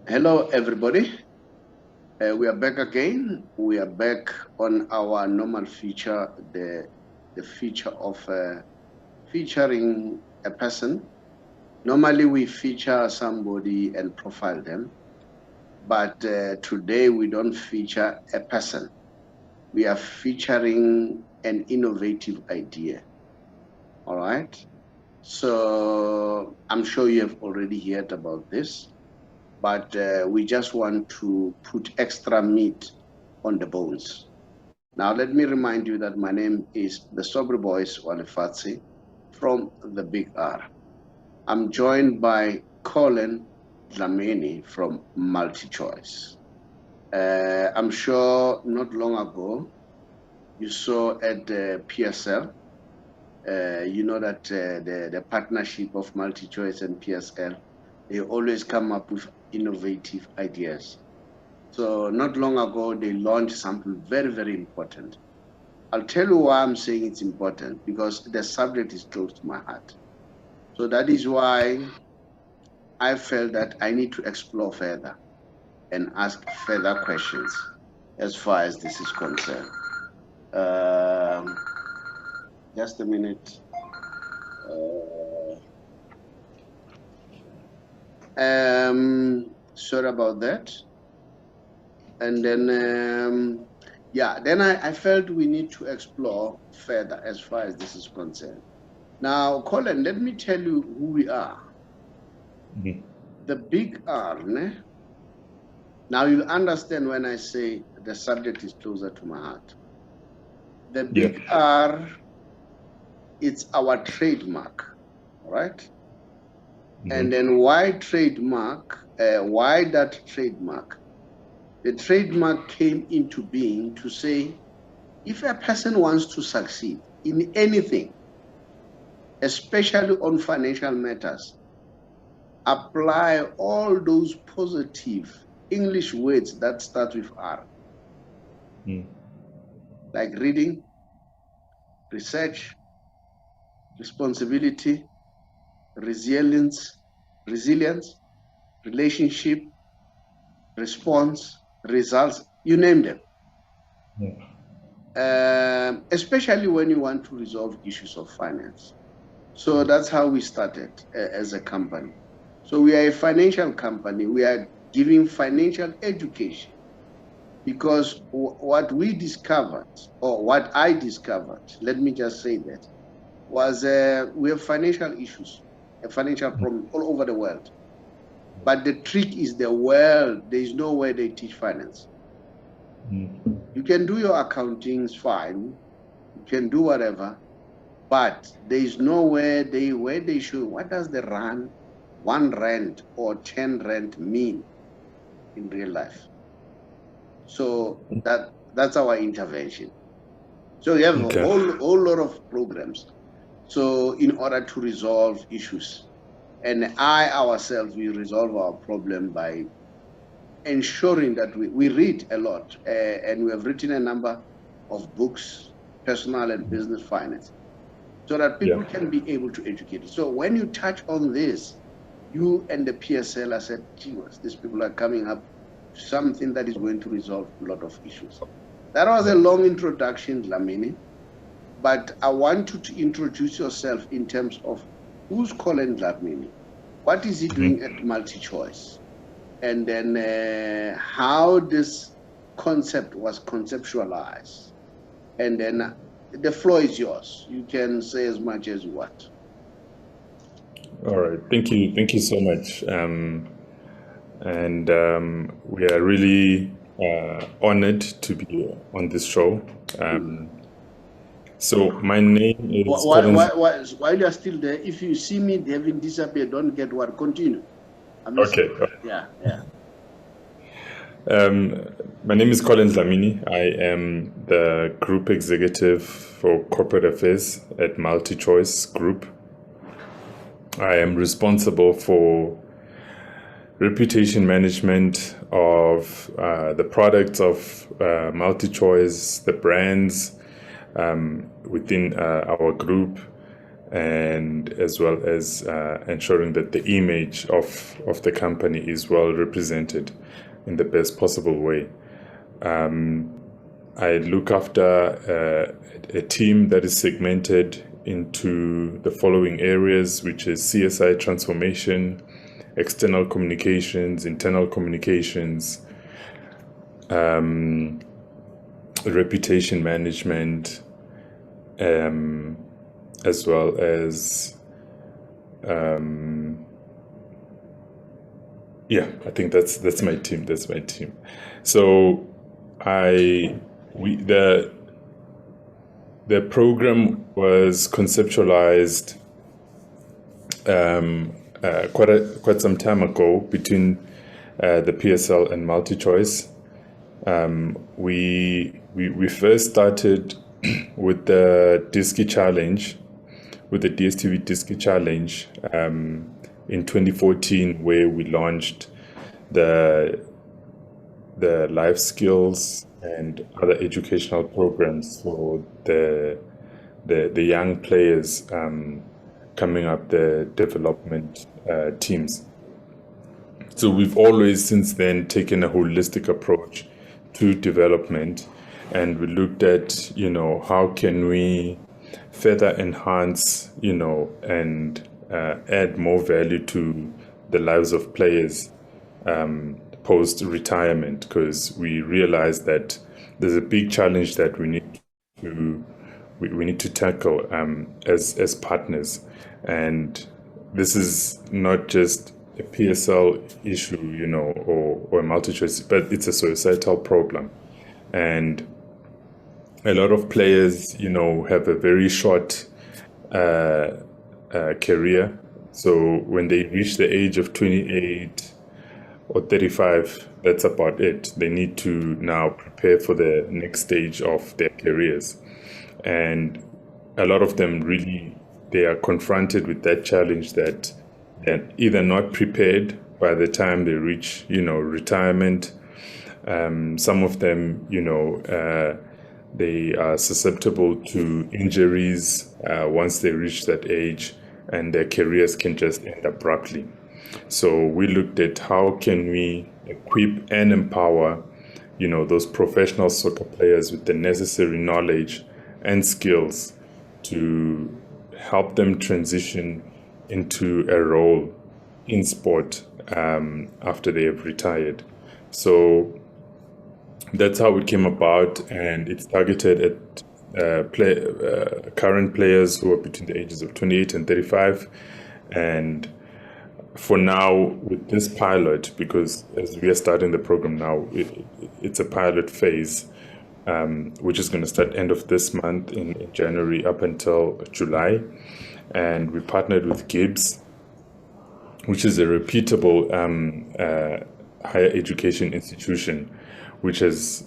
Hello, everybody. We are back again. We are back on our normal feature, the feature of featuring a person. Normally, we feature somebody and profile them, but today we don't feature a person. We are featuring an innovative idea. All right. So I'm sure you have already heard about this, but we just want to put extra meat on the bones. Now, let me remind you that my name is the Sobri Boys Walifatsi from the Big R. I'm joined by Collin Dlamini from MultiChoice. I'm sure not long ago you saw at the PSL, you know that the partnership of MultiChoice and PSL, they always come up with innovative ideas. So not long ago, they launched something very, very important. I'll tell you why I'm saying it's important, because the subject is close to my heart. So that is why I felt that I need to explore further and ask further questions as far as this is concerned. Just a minute. Sorry about that. And then, then I felt we need to explore further as far as this is concerned. Now, Colin, let me tell you who we are. Mm-hmm. The Big R, ne? Now you'll understand when I say the subject is closer to my heart. The Big R, it's our trademark, right? Mm-hmm. And then why trademark? Why that trademark? The trademark came into being to say, if a person wants to succeed in anything, especially on financial matters, apply all those positive English words that start with R. Like reading, research, responsibility, resilience, relationship, response, results, you name them. Especially when you want to resolve issues of finance. So that's how we started as a company. So we are a financial company. We are giving financial education, because what we discovered, or what I discovered, let me just say that, was we have financial issues, a financial problem all over the world. But the trick is the world, there is no way they teach finance. You can do your accounting fine, you can do whatever, but there is nowhere where they show what does the rand, 1 rand or 10 rand mean in real life. So that's our intervention. So we have a whole lot of programs. So in order to resolve issues, and ourselves, we resolve our problem by ensuring that we read a lot, and we have written a number of books, personal and business finance, so that people can be able to educate. So when you touch on this, you and the PSL, I said, these people are coming up to something that is going to resolve a lot of issues. That was a long introduction, Dlamini, but I want you to introduce yourself in terms of who's Collin Dlamini, what is he doing at MultiChoice, and then how this concept was conceptualized. And then the floor is yours. You can say as much as you want. All right. Thank you so much. We are really honored to be on this show. So my name is while you're still there, if you see me having disappeared, don't get what, continue. Okay. Yeah. My name is Collin Dlamini. I am the group executive for corporate affairs at MultiChoice Group. I am responsible for reputation management of the products of MultiChoice, the brands within our group, and as well as ensuring that the image of the company is well represented in the best possible way. I look after a team that is segmented into the following areas, which is CSI transformation, external communications, internal communications, reputation management, as well as I think that's my team. That's my team. So the program was conceptualized quite some time ago between the PSL and MultiChoice. We first started with the Disky Challenge, with the DSTV Disky Challenge in 2014, where we launched the life skills and other educational programs for the young players coming up the development teams. So we've always since then taken a holistic approach to development, and we looked at, how can we further enhance, and add more value to the lives of players post-retirement, because we realize that there's a big challenge that we need to tackle as partners, and this is not just a PSL issue, or a MultiChoice, but it's a societal problem, and a lot of players, have a very short career. So when they reach the age of 28 or 35, that's about it. They need to now prepare for the next stage of their careers. And a lot of them they are confronted with that challenge that they're either not prepared by the time they reach, retirement. Some of them, they are susceptible to injuries once they reach that age, and their careers can just end abruptly. So we looked at how can we equip and empower, those professional soccer players with the necessary knowledge and skills to help them transition into a role in sport after they have retired. So that's how it came about, and it's targeted at current players who are between the ages of 28 and 35. And for now, with this pilot, because as we are starting the program now, it's a pilot phase, which is going to start end of this month in January up until July. And we partnered with Gibbs, which is a reputable higher education institution, which has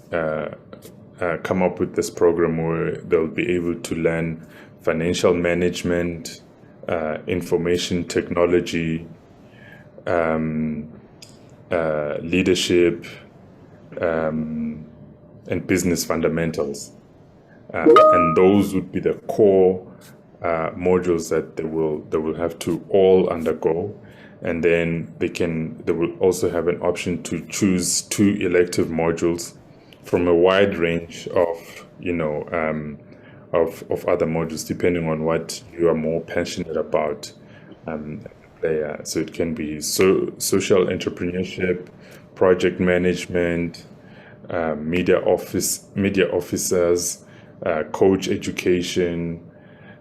come up with this program where they'll be able to learn financial management, information technology, leadership, and business fundamentals. And those would be the core modules that they will have to all undergo. And then they will also have an option to choose 2 elective modules from a wide range of other modules, depending on what you are more passionate about. So it can be social entrepreneurship, project management, media officers, coach education,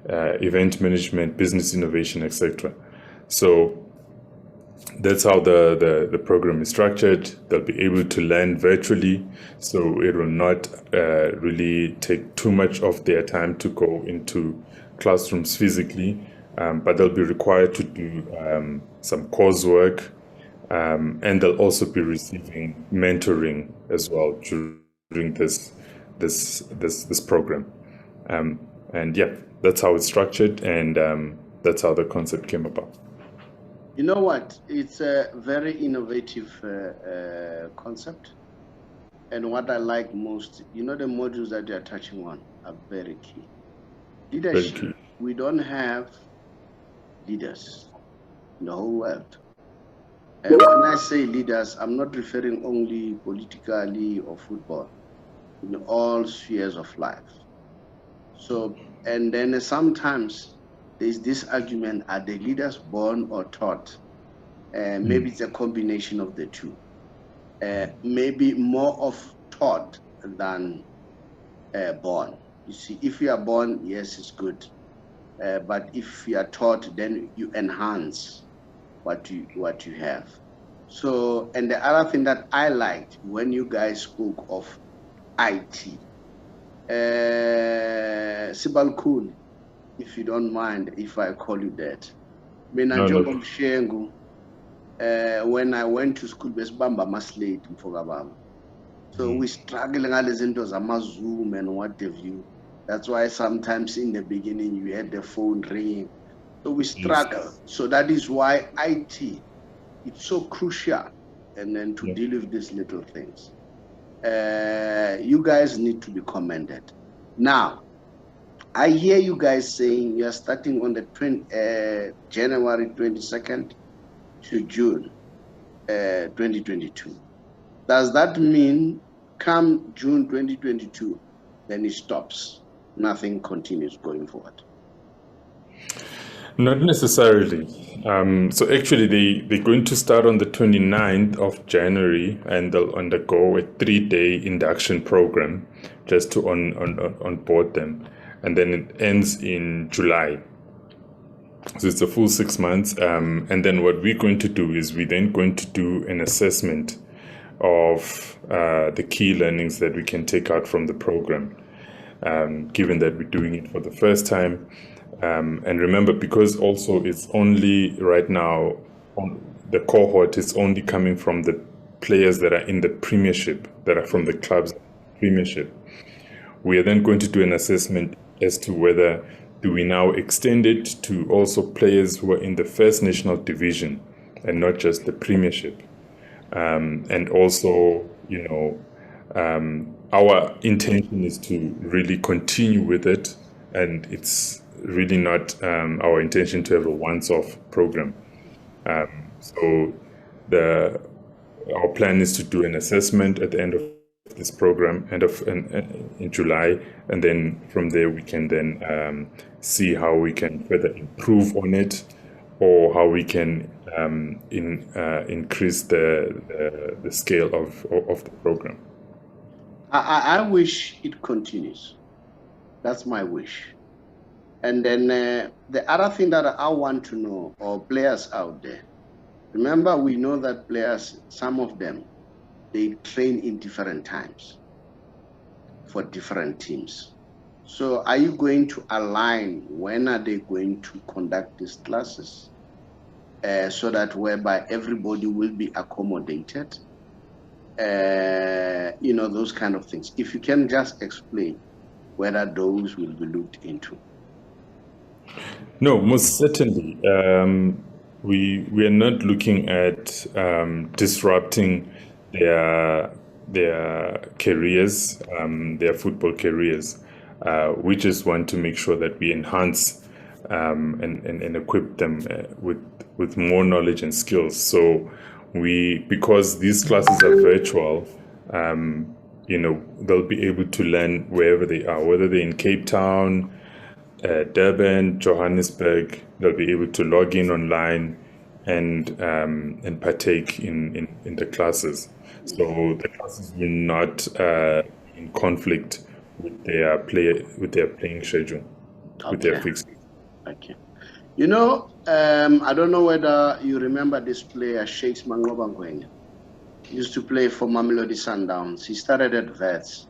event management, business innovation, etc. So that's how the program is structured. They'll be able to learn virtually, so it will not really take too much of their time to go into classrooms physically, but they'll be required to do some coursework, and they'll also be receiving mentoring as well during this program. And yeah, that's how it's structured, and that's how the concept came about. You know what? It's a very innovative concept. And what I like most, the modules that you're touching on are very key. Leadership, we don't have leaders in the whole world. And when I say leaders, I'm not referring only politically or football, in all spheres of life. So, and then sometimes there's this argument, are the leaders born or taught? Maybe it's a combination of the two. Maybe more of taught than born. You see, if you are born, yes, it's good. But if you are taught, then you enhance what you have. So, and the other thing that I liked when you guys spoke of IT, Sibal Cool, if you don't mind, if I call you that. When I went to school, besibamba ama-slate mfokababa. So we struggle ngale zinto zama-Zoom and what have you. That's why sometimes in the beginning you had the phone ringing. So we struggle. So that is why IT, it's so crucial, and then to deal with these little things. You guys need to be commended. Now, I hear you guys saying you are starting on the January 22nd to June 2022. Does that mean come June 2022, then it stops? Nothing continues going forward? Not necessarily. So actually, they're going to start on the 29th of January, and they'll undergo a 3-day induction program just to onboard them. And then it ends in July. So it's a full 6 months. And then what we're going to do is we're then going to do an assessment of the key learnings that we can take out from the program, given that we're doing it for the first time. And remember, because also it's only right now, the cohort is only coming from the players that are in the Premiership, that are from the club's Premiership. We are then going to do an assessment as to whether do we now extend it to also players who are in the First National Division and not just the Premiership. And also, our intention is to really continue with it, and it's really not our intention to have a once-off program. So our plan is to do an assessment at the end of this program, in July, and then from there we can then see how we can further improve on it, or how we can increase the scale of the program. I wish it continues. That's my wish. And then the other thing that I want to know, or players out there, remember, we know that players, some of them, they train in different times for different teams. So are you going to align when are they going to conduct these classes, so that whereby everybody will be accommodated? Those kind of things. If you can just explain whether those will be looked into. No, most certainly. We are not looking at disrupting their careers, their football careers. We just want to make sure that we enhance and equip them with more knowledge and skills. So because these classes are virtual, they'll be able to learn wherever they are, whether they're in Cape Town, Durban, Johannesburg. They'll be able to log in online and partake in the classes. So the classes will not in conflict with their playing schedule, with their fixed. Okay. I don't know whether you remember this player, Shakes Mangoba. He used to play for Mamelodi Sundowns. He started at Vets.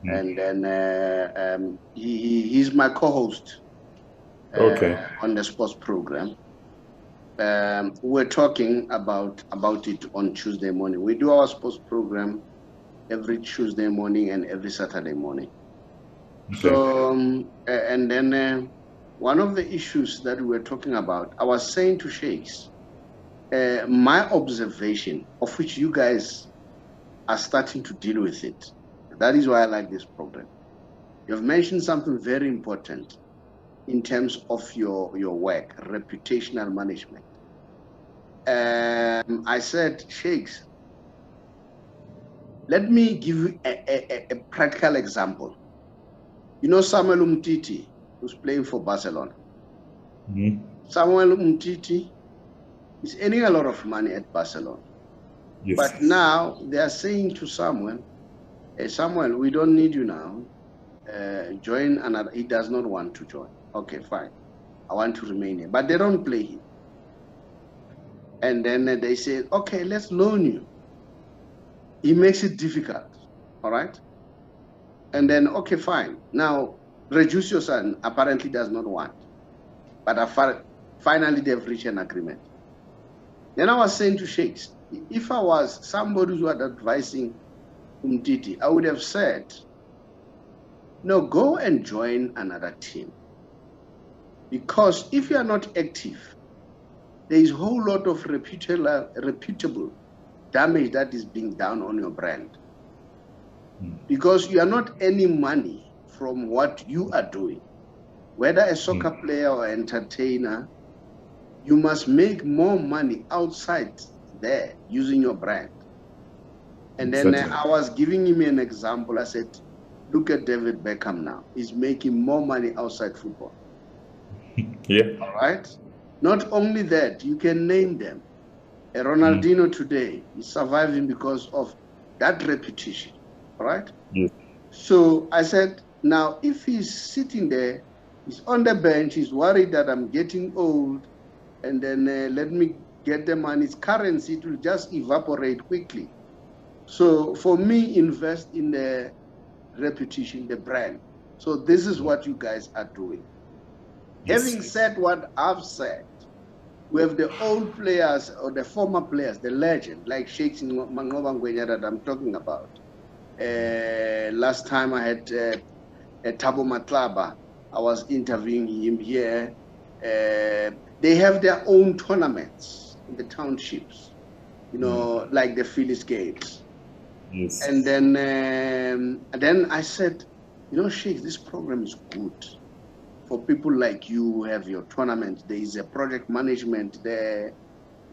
And then he's my co-host on the sports program. We're talking about it on Tuesday morning. We do our sports program every Tuesday morning and every Saturday morning. Okay. So, and then one of the issues that we were talking about, I was saying to Shakes, my observation, of which you guys are starting to deal with it. That is why I like this program. You've mentioned something very important. in terms of your work, reputational management. I said, Sheikhs, let me give you a practical example. You know Samuel Umtiti, who's playing for Barcelona. Mm-hmm. Samuel Umtiti is earning a lot of money at Barcelona. Yes. But now they are saying to Samuel, hey, Samuel, we don't need you now. Join another. He does not want to join. Okay, fine. I want to remain here. But they don't play him. And then they say, okay, let's loan you. He makes it difficult. All right. And then, okay, fine. Now, reduce your son apparently does not want. But finally, they've reached an agreement. Then I was saying to Sheikhs, if I was somebody who was advising Umtiti, I would have said, no, go and join another team. Because if you are not active, there is a whole lot of reputable damage that is being done on your brand. Because you are not earning money from what you are doing. Whether a soccer player or entertainer, you must make more money outside there using your brand. And then I was giving him an example. I said, look at David Beckham now. He's making more money outside football. Yeah. All right. Not only that, you can name them. Ronaldinho today is surviving because of that reputation. All right. Yes. So I said, now if he's sitting there, he's on the bench, he's worried that I'm getting old, and then let me get the money. His currency, it will just evaporate quickly. So for me, invest in the reputation, the brand. So this is what you guys are doing. Yes. Having said what I've said, we have the old players or the former players, the legend, like Sheikh Mangobangwenya that I'm talking about. Last time I had Thabo Matlaba, I was interviewing him here. They have their own tournaments in the townships, you know, like the Phillies games. Yes. And then I said, you know, Sheikh, this program is good for people like you who have your tournament. There is a project management there.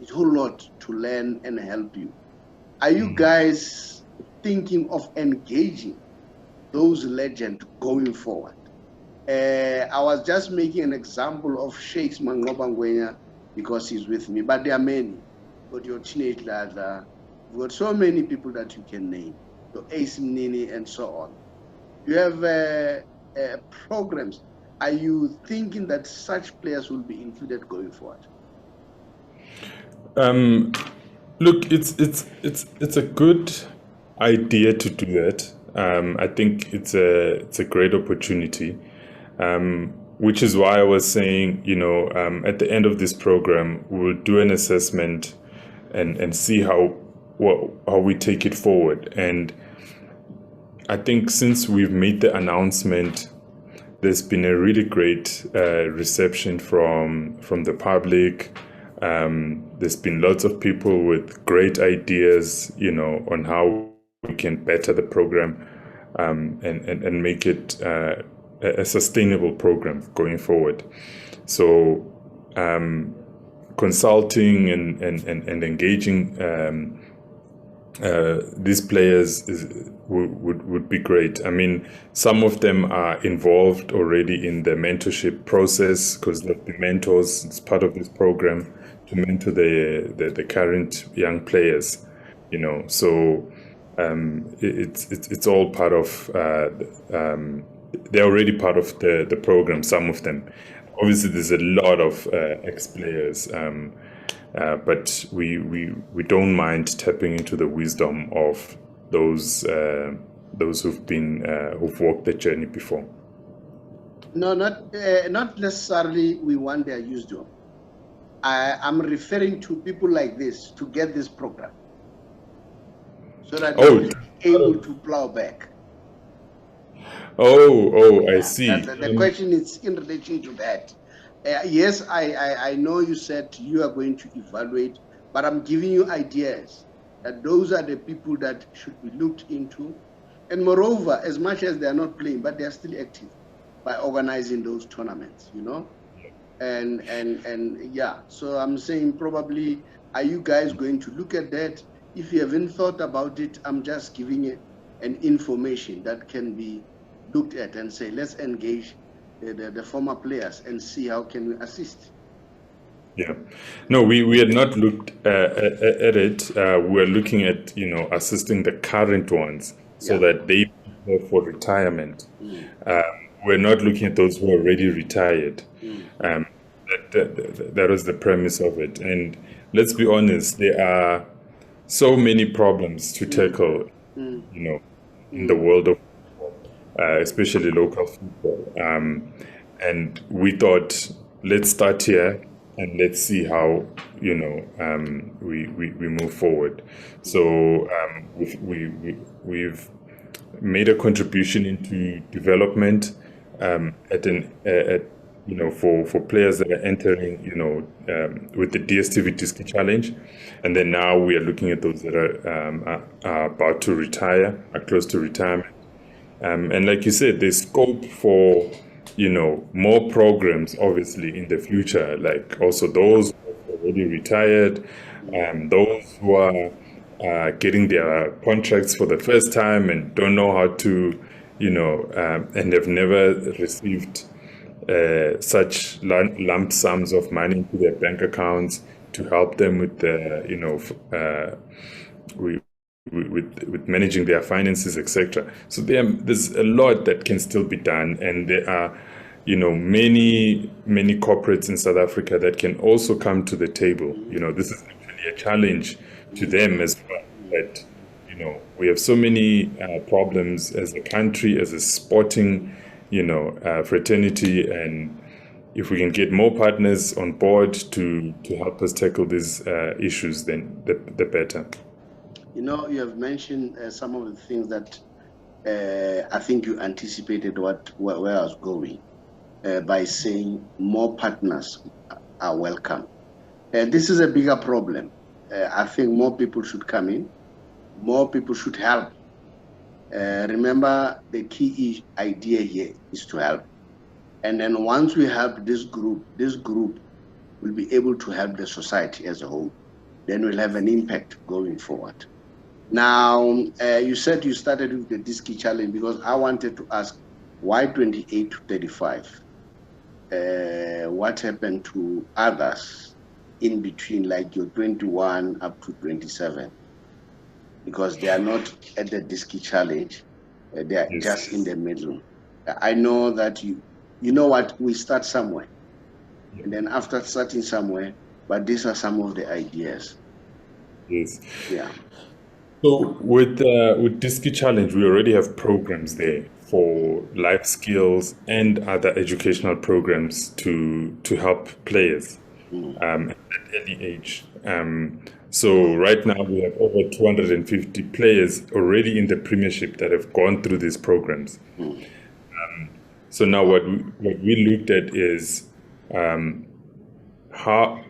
It's a whole lot to learn and help you. Are you guys thinking of engaging those legends going forward? I was just making an example of Sheikh Mangobangwenya because he's with me, but there are many. But your teenage lads, you've got so many people that you can name, your Ace Nini and so on. You have programs. Are you thinking that such players will be included going forward? Look, it's a good idea to do that. I think it's a great opportunity, which is why I was saying, you know, at the end of this program, we'll do an assessment and see how we take it forward. And I think since we've made the announcement, there's been a really great reception from the public. There's been lots of people with great ideas, you know, on how we can better the program and make it a sustainable program going forward. So consulting and engaging these players would be great. I mean, some of them are involved already in the mentorship process because they've been mentors. It's part of this program to mentor the current young players, you know. So it's all part of they're already part of the program. Some of them, obviously, there's a lot of ex-players. But we don't mind tapping into the wisdom of those who've walked the journey before. No, not necessarily. We want their wisdom. I'm referring to people like this to get this program, so that they're able to plow back. I see. The question is in relation to that. Yes, I know you said you are going to evaluate, but I'm giving you ideas that those are the people that should be looked into. And moreover, as much as they are not playing, but they are still active. by organizing those tournaments, you know? And yeah, so I'm saying probably, are you guys going to look at that? If you haven't thought about it, I'm just giving it an information that can be looked at and say, let's engage the former players and see how can we assist. Yeah, no, we had not looked at it. We're looking at, assisting the current ones so that they prepare for retirement. We're not looking at those who are already retired. That was the premise of it. And let's be honest, there are so many problems to tackle, in the world of especially local football. And we thought, let's start here and let's see how we move forward. So we've made a contribution into development for players that are entering with the DSTV Disky Challenge, and then now we are looking at those that are about to retire, are close to retirement. And like you said, there's scope for, more programs, obviously, in the future, like also those who are already retired, those who are getting their contracts for the first time and don't know how to, and have never received such lump sums of money into their bank accounts to help them with the, with managing their finances, etc. So there's a lot that can still be done, and there are, many corporates in South Africa that can also come to the table. This is actually a challenge to them as well. That we have so many problems as a country, as a sporting, fraternity, and if we can get more partners on board to help us tackle these issues, then the better. You have mentioned some of the things that I think you anticipated where I was going by saying more partners are welcome. This is a bigger problem. I think more people should come in, more people should help. Remember, the key idea here is to help. And then once we help this group will be able to help the society as a whole. Then we'll have an impact going forward. Now, you said you started with the Disky Challenge because I wanted to ask, why 28 to 35? What happened to others in between, like your 21 up to 27? Because they are not at the Disky Challenge, they are just in the middle. I know that you know what, we start somewhere, and then after starting somewhere, but these are some of the ideas. Yes. Yeah. So with Disky Challenge, we already have programs there for life skills and other educational programs to help players at an early age. So right now we have over 250 players already in the Premiership that have gone through these programs. So now what we looked at is how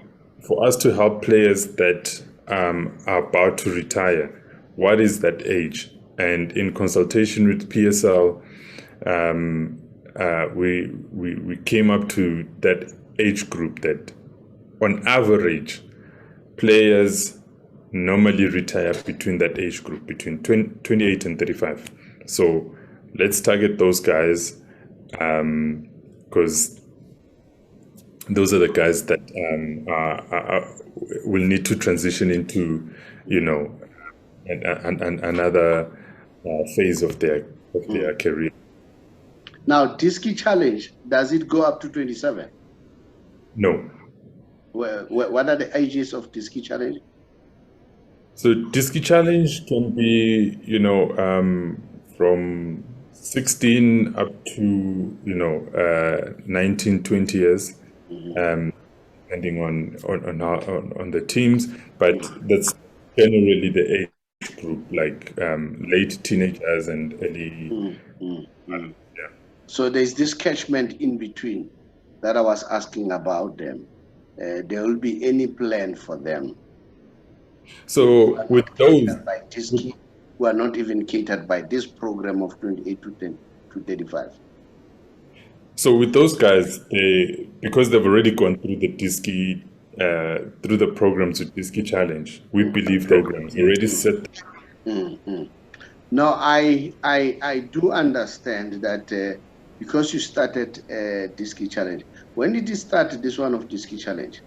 for us to help players that are about to retire. What is that age? And in consultation with PSL, we came up to that age group that, on average, players normally retire between that age group, between 28 and 35. So let's target those guys, because those are the guys that will need to transition into, another phase of their career. Now, Disky Challenge, does it go up to 27? No. What are the ages of Disky Challenge? So Disky Challenge can be, from 16 up to 19, 20 years, depending on the teams. But that's generally the age group, like late teenagers and early. Yeah. So there's this catchment in between that I was asking about them. There will be any plan for them? So with those by Disky, who are not even catered by this program of 28 to 35. So with those guys, because they've already gone through through the programs with Disky Challenge, we believe that they've already set. No, I do understand that because you started Disky Challenge. When did you start this one of Disky Challenge?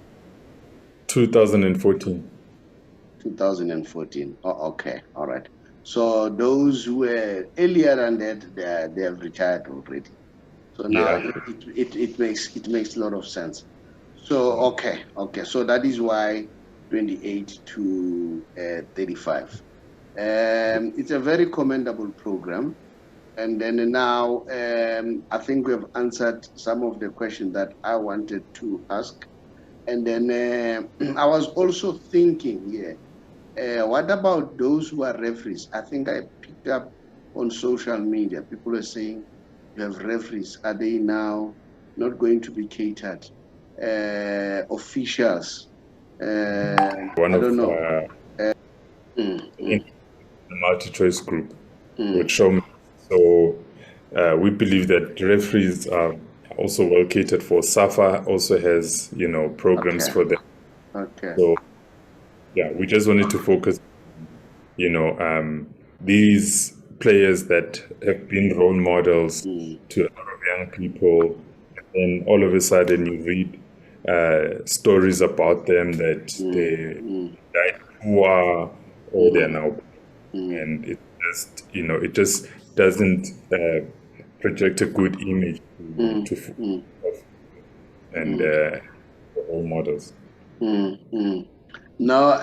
2014. 2014. Oh, okay, all right. So those who were earlier than that, they have retired already. So now Yeah. it makes a lot of sense. So okay. So that is why 28 to 35. It's a very commendable program. And then now I think we have answered some of the questions that I wanted to ask. And then I was also thinking, what about those who are referees? I think I picked up on social media, people are saying you have referees. Are they now not going to be catered? Officials, One I of don't know. in the MultiChoice Group would show me. So we believe that referees are also well catered for. SAFA also has, programs Okay. for them. Okay. So yeah, we just wanted to focus, these players that have been role models to a lot of young people, and all of a sudden you read stories about them that they died poor or they're now, and it just doesn't project a good image to and role models. No,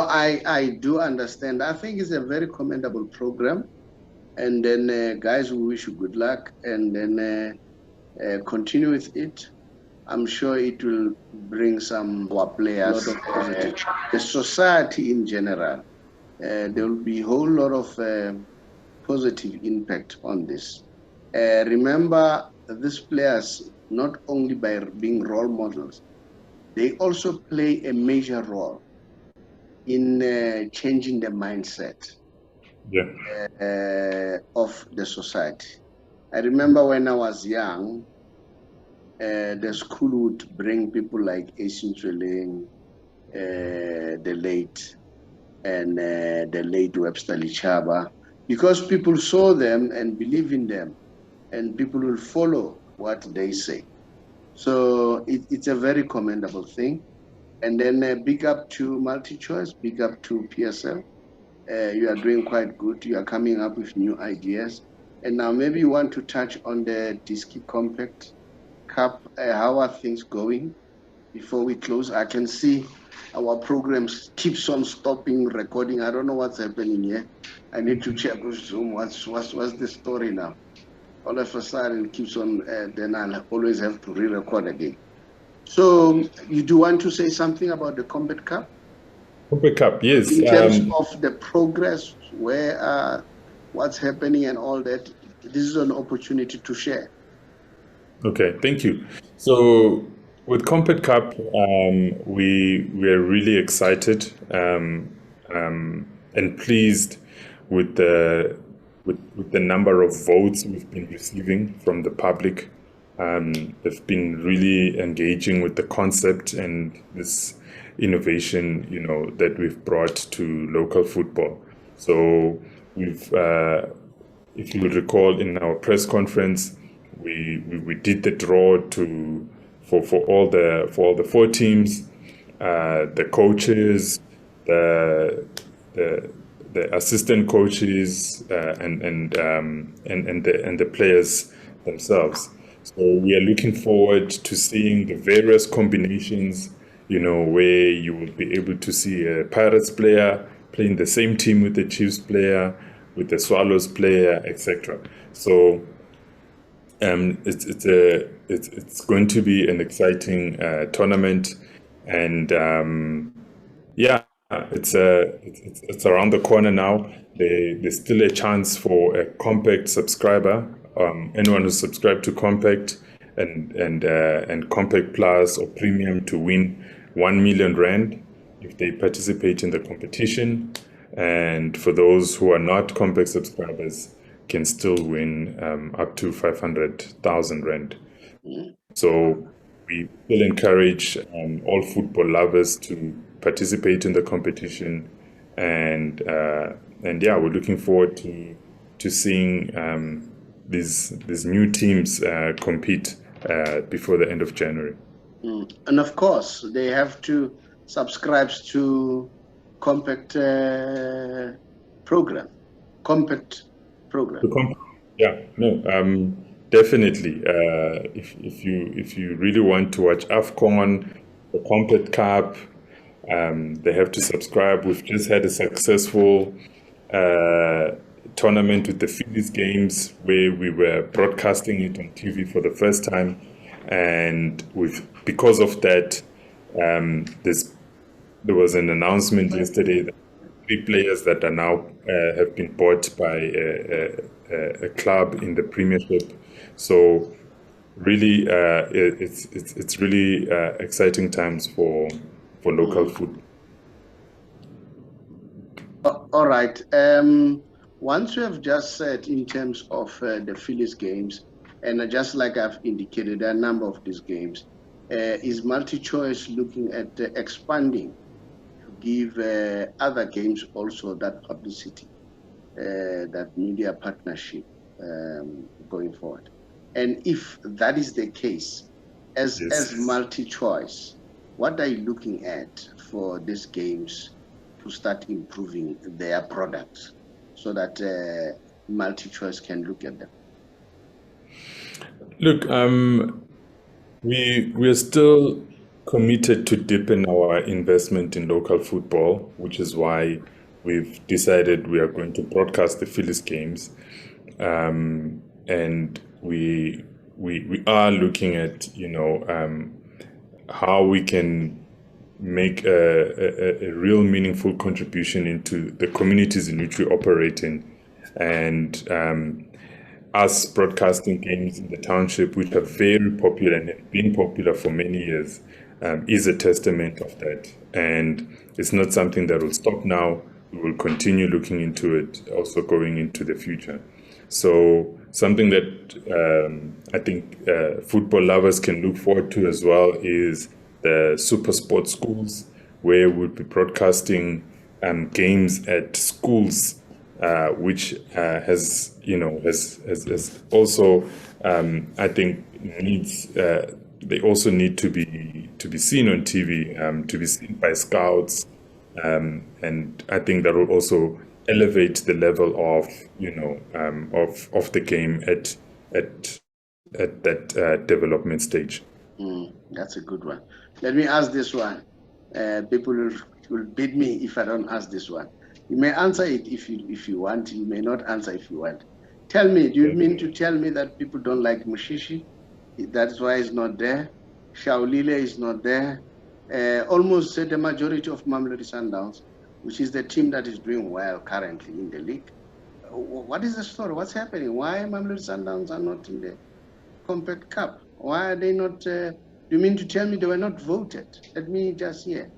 I do understand. I think it's a very commendable program. And then, guys, we wish you good luck, and then continue with it. I'm sure it will bring some our players, the society in general. There will be a whole lot of positive impact on this. Remember, these players, not only by being role models, they also play a major role in changing the mindset of the society. I remember when I was young, the school would bring people like Asin Chweleng, the late Webster Lichaba, because people saw them and believe in them, and people will follow what they say. So it's a very commendable thing. And then big up to MultiChoice, big up to PSL. You are doing quite good. You are coming up with new ideas. And now maybe you want to touch on the Disky Compact Cup. How are things going? Before we close, I can see our programs keeps on stopping recording. I don't know what's happening here. I need to check with Zoom. What's the story now? All of a sudden it keeps on. Then I'll always have to re-record again. So you do want to say something about the Compact Cup? Compact Cup, yes. In terms of the progress, what's happening and all that, this is an opportunity to share. Okay, thank you. So with Compact Cup, we're really excited and pleased with the number of votes we've been receiving from the public. They've been really engaging with the concept and this innovation, that we've brought to local football. So we've, if you will recall, in our press conference, we did the draw for all the four teams, the coaches, the assistant coaches, and the players themselves. So we are looking forward to seeing the various combinations, where you will be able to see a Pirates player playing the same team with the Chiefs player, with the Swallows player, etc. So it's going to be an exciting tournament, and it's around the corner now. There's still a chance for a Compact subscriber. Anyone who subscribed to Compact and Compact Plus or Premium to win 1 million rand if they participate in the competition. And for those who are not Compact subscribers, can still win up to 500,000 rand. So we still encourage all football lovers to participate in the competition, and yeah, we're looking forward to seeing these new teams compete before the end of January. And of course, they have to subscribe to Compact program. Yeah, no, definitely. If you really want to watch AFCON, the Compact Cup, they have to subscribe. We've just had a successful tournament with the Phillies games where we were broadcasting it on TV for the first time, and because of that, there was an announcement yesterday that 3 players that are now have been bought by a club in the Premiership. So really, it's really exciting times for local football. All right. Once you have just said in terms of the Phillies games, and just like I've indicated, there are a number of these games. Is MultiChoice looking at expanding to give other games also that publicity, that media partnership going forward? And if that is the case, as MultiChoice, what are you looking at for these games to start improving their products so that MultiChoice can look at them? Look, we are still committed to deepen our investment in local football, which is why we've decided we are going to broadcast the Phillies games, and we are looking at how we can make a real meaningful contribution into the communities in which we operate in, and us broadcasting games in the township, which are very popular and have been popular for many years, is a testament of that. And it's not something that will stop now. We will continue looking into it, also going into the future. So something that I think football lovers can look forward to as well is the super sports schools, where we'll be broadcasting games at schools, which has also I think needs they also need to be seen on TV, to be seen by scouts, and I think that will also elevate the level of of the game at that development stage. That's a good one. Let me ask this one. People will beat me if I don't ask this one. You may answer it if you want. You may not answer if you want. Tell me, do you mean to tell me that people don't like Mushishi? That's why it's not there. Shaulile is not there. Almost the majority of Mamelodi Sundowns, which is the team that is doing well currently in the league. What is the story? What's happening? Why Mamelodi Sundowns are not in the Compact Cup? Why are they not? Do you mean to tell me they were not voted? Let me just hear.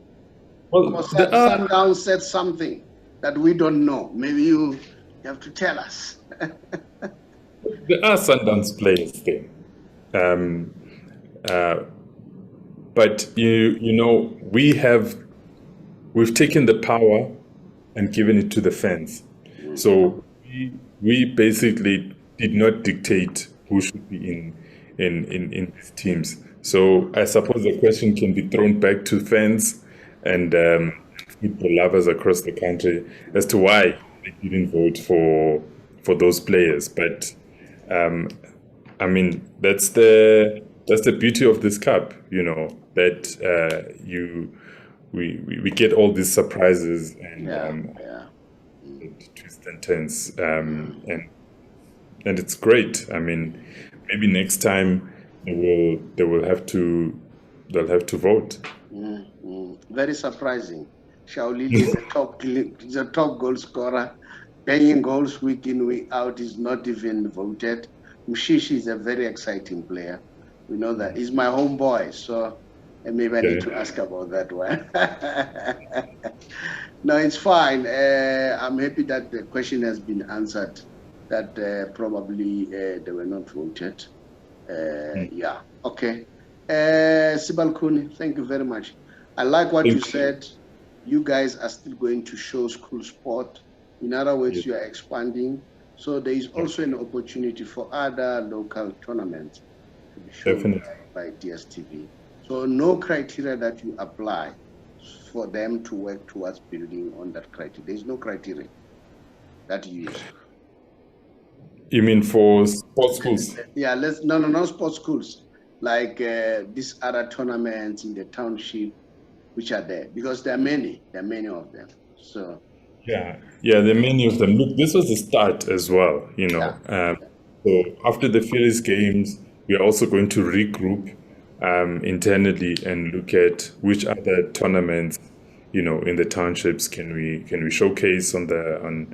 Well, Sundowns said something that we don't know. Maybe you have to tell us. There are Sundowns players there. But we've taken the power and given it to the fans. So we basically did not dictate who should be in these teams. So I suppose the question can be thrown back to fans and football lovers across the country as to why they didn't vote for those players. But I mean, that's the beauty of this cup, that we get all these surprises and twists and turns, and it's great. I mean, maybe next time they'll have to vote. Very surprising. Shaulili is a top goal scorer, banging goals week in, week out, is not even voted. Mushishi is a very exciting player. We know that. He's my homeboy, so maybe I need to ask about that one. No, it's fine. I'm happy that the question has been answered that probably they were not voted. Yeah, okay. Sibal Kuni, thank you very much. I like what you said. You guys are still going to show school sport. In other words, you are expanding. So there is also an opportunity for other local tournaments to be shown by DSTV. So no criteria that you apply for them to work towards building on that criteria. There's no criteria that you use. You mean for sports schools? Yeah, no sports schools, like these other tournaments in the township, which are there, because there are many of them. So yeah, there are many of them. Look, this was a start as well, you know. So after the Phillies games, we are also going to regroup internally and look at which other tournaments, you know, in the townships can we showcase on the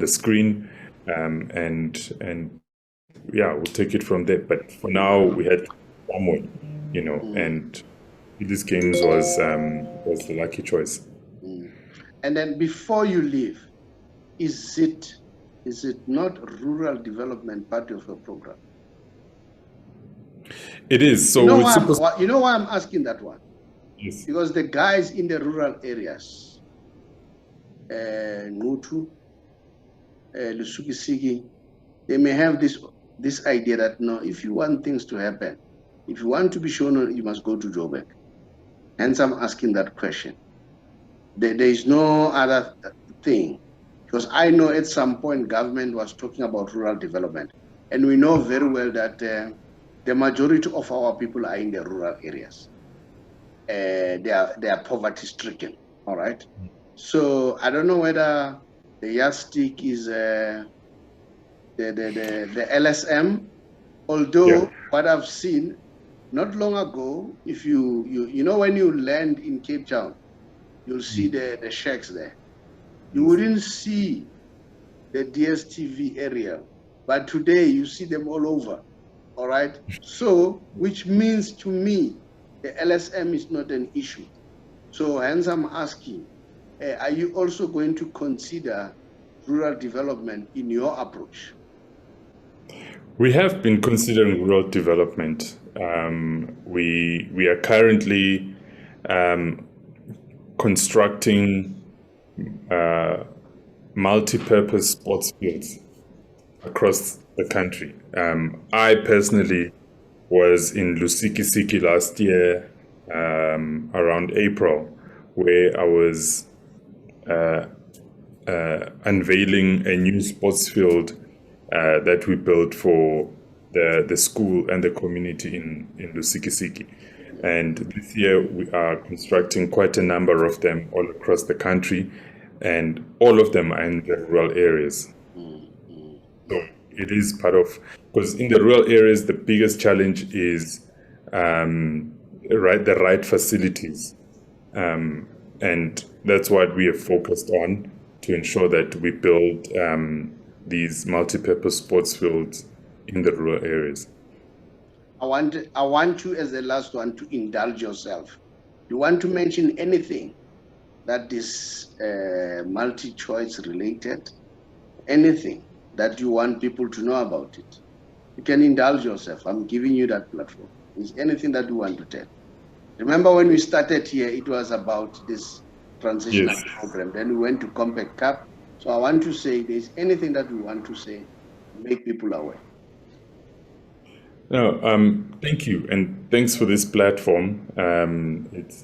screen, and yeah, we'll take it from there. But for now, we had someone, you know, and this games was the lucky choice. And then before you leave, is it not rural development part of your program? It is. So you know why I'm asking that one? Yes. Because the guys in the rural areas, Ngutu, Lusukisiki, they may have this idea that no, if you want things to happen, if you want to be shown, you must go to Joburg. Hence, I'm asking that question. There is no other thing, because I know at some point government was talking about rural development, and we know very well that the majority of our people are in the rural areas. They are poverty stricken. All right. So I don't know whether the yardstick is the LSM, although what I've seen not long ago, if you know when you land in Cape Town, you'll see the shacks there. You wouldn't see the DSTV area, but today you see them all over. All right. So, which means to me, the LSM is not an issue. So hence I'm asking, are you also going to consider rural development in your approach? We have been considering rural development. We are currently constructing multi-purpose sports fields across the country. I personally was in Lusikisiki last year around April, where I was unveiling a new sports field that we built for the school and the community in Lusikisiki. And this year we are constructing quite a number of them all across the country, and all of them are in the rural areas. So it is part of, because in the rural areas, the biggest challenge is the right facilities. And that's what we have focused on, to ensure that we build these multi-purpose sports fields in the rural areas. I want you, as the last one, to indulge yourself. You want to mention anything that is MultiChoice related, anything that you want people to know about it. You can indulge yourself. I'm giving you that platform. Is anything that you want to tell? Remember when we started here, it was about this transitional program. Then we went to Compact Cup. So I want to say, there's anything that we want to say, make people aware. No, thank you, and thanks for this platform. It's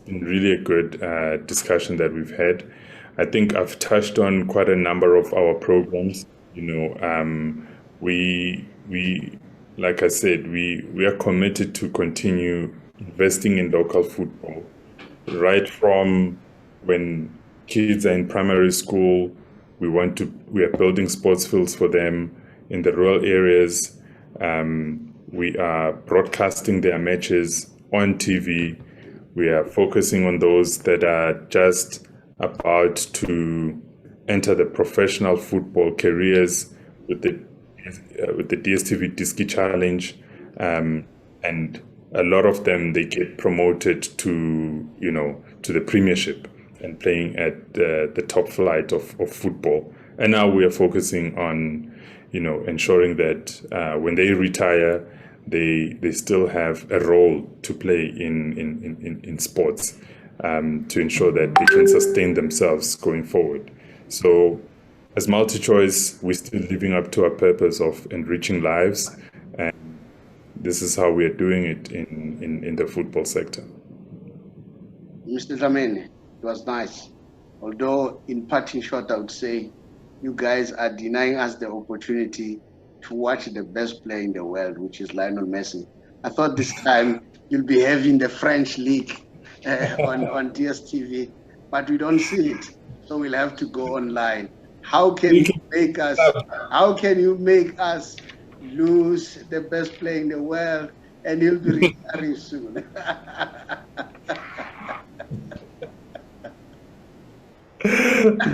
been really a good discussion that we've had. I think I've touched on quite a number of our programs. You know, we like I said, we are committed to continue investing in local football, right from when kids are in primary school. We are building sports fields for them in the rural areas. We are broadcasting their matches on TV. We are focusing on those that are just about to enter the professional football careers with the DSTV Diski Challenge, and a lot of them, they get promoted to the Premiership and playing at the top flight of football. And now we are focusing on, ensuring that when they retire, they still have a role to play in sports, to ensure that they can sustain themselves going forward. So as MultiChoice, we're still living up to our purpose of enriching lives, and this is how we are doing it in the football sector. Mr. Dlamini, it was nice. Although in parting shot, I would say you guys are denying us the opportunity to watch the best player in the world, which is Lionel Messi. I thought this time you'll be having the French league on DSTV, but we don't see it. So we'll have to go online. How can you make us? How can you make us lose the best player in the world, and he'll be retiring soon?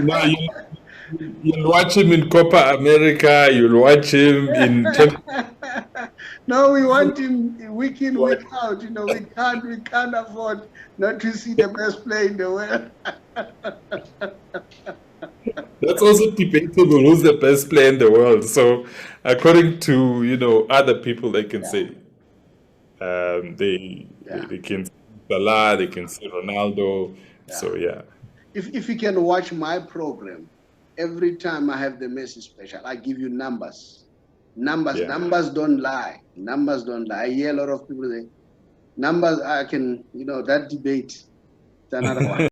No, you'll watch him in Copa America. You'll watch him in. No, we want him week in, week out. We can't afford not to see the best player in the world. That's also debatable. Who's the best player in the world? So, according to other people, they can say they can say Salah, they can say Ronaldo. Yeah. So yeah. If you can watch my program, every time I have the Messi special, I give you numbers. Numbers don't lie. Numbers don't lie. I hear a lot of people say, numbers, I can, that debate, it's another one.